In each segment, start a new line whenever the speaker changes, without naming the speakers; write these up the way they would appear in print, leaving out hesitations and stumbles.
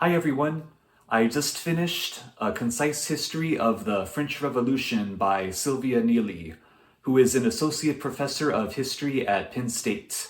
Hi everyone! I just finished A Concise History of the French Revolution by Sylvia Neely, who is an associate professor of history at Penn State.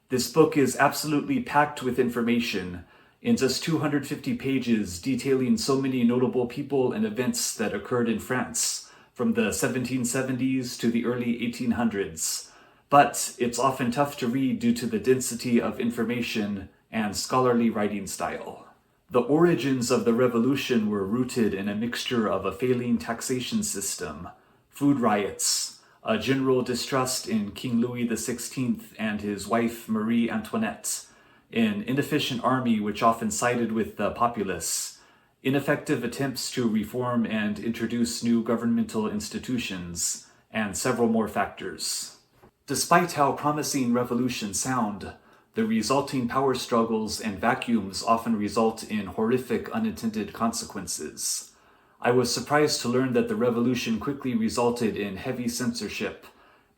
This book is absolutely packed with information, in just 250 pages detailing so many notable people and events that occurred in France, from the 1770s to the early 1800s. But it's often tough to read due to the density of information and scholarly writing style. The origins of the revolution were rooted in a mixture of a failing taxation system, food riots, a general distrust in King Louis XVI and his wife Marie Antoinette, an inefficient army which often sided with the populace, ineffective attempts to reform and introduce new governmental institutions, and several more factors. Despite how promising revolutions sound, the resulting power struggles and vacuums often result in horrific unintended consequences. I was surprised to learn that the revolution quickly resulted in heavy censorship,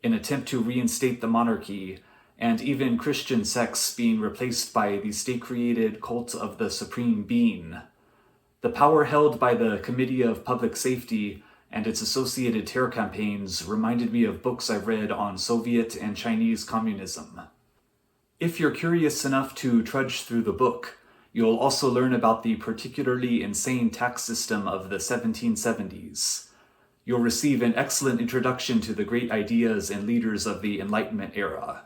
an attempt to reinstate the monarchy, and even Christian sects being replaced by the state-created cult of the Supreme Being. The power held by the Committee of Public Safety and its associated terror campaigns reminded me of books I've read on Soviet and Chinese communism. If you're curious enough to trudge through the book, you'll also learn about the particularly insane tax system of the 1770s. You'll receive an excellent introduction to the great ideas and leaders of the Enlightenment era,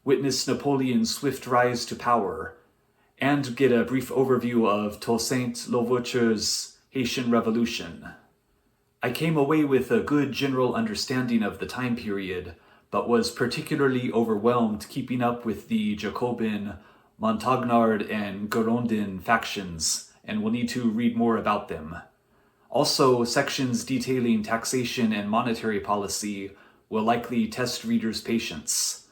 witness Napoleon's swift rise to power, and get a brief overview of Toussaint Louverture's Haitian Revolution. I came away with a good general understanding of the time period, but was particularly overwhelmed keeping up with the Jacobin, Montagnard, and Girondin factions, and will need to read more about them. Also, sections detailing taxation and monetary policy will likely test readers' patience.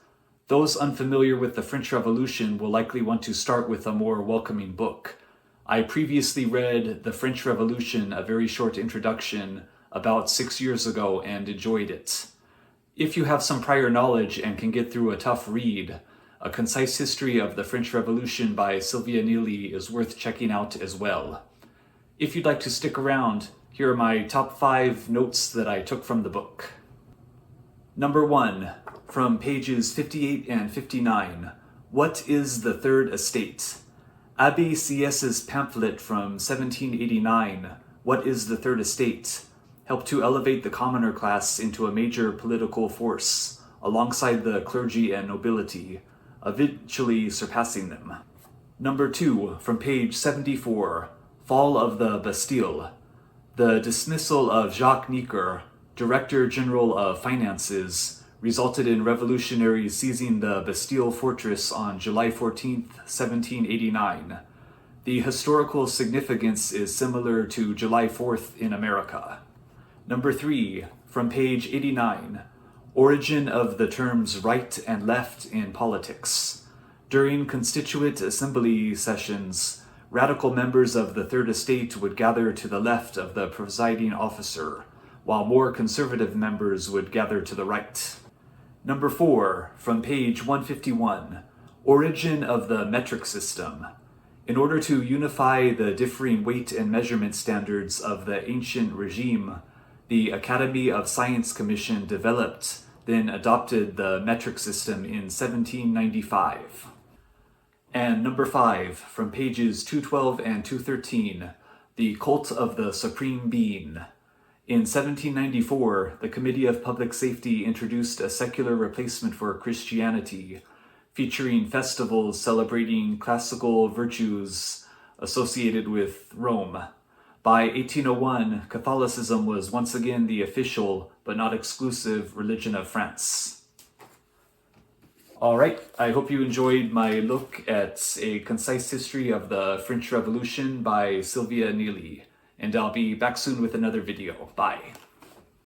Those unfamiliar with the French Revolution will likely want to start with a more welcoming book. I previously read The French Revolution, a very short introduction, about 6 years ago and enjoyed it. If you have some prior knowledge and can get through a tough read, A Concise History of the French Revolution by Sylvia Neely is worth checking out as well. If you'd like to stick around, here are my top 5 notes that I took from the book. Number 1, from pages 58 and 59, What is the Third Estate? Abbé Sieyes's pamphlet from 1789, What is the Third Estate? Helped to elevate the commoner class into a major political force, alongside the clergy and nobility, eventually surpassing them. Number 2, from page 74, Fall of the Bastille. The dismissal of Jacques Necker, Director General of Finances, resulted in revolutionaries seizing the Bastille fortress on July 14, 1789. The historical significance is similar to July 4th in America. Number 3, from page 89, Origin of the terms right and left in politics. During Constituent Assembly sessions, radical members of the Third Estate would gather to the left of the presiding officer, while more conservative members would gather to the right. Number 4, from page 151, Origin of the metric system. In order to unify the differing weight and measurement standards of the ancient regime, the Academy of Science Commission developed, then adopted the metric system in 1795. And number 5, from pages 212 and 213, The Cult of the Supreme Being. In 1794, the Committee of Public Safety introduced a secular replacement for Christianity, featuring festivals celebrating classical virtues associated with Rome. By 1801, Catholicism was once again the official, but not exclusive, religion of France. Alright, I hope you enjoyed my look at A Concise History of the French Revolution by Sylvia Neely, and I'll be back soon with another video. Bye.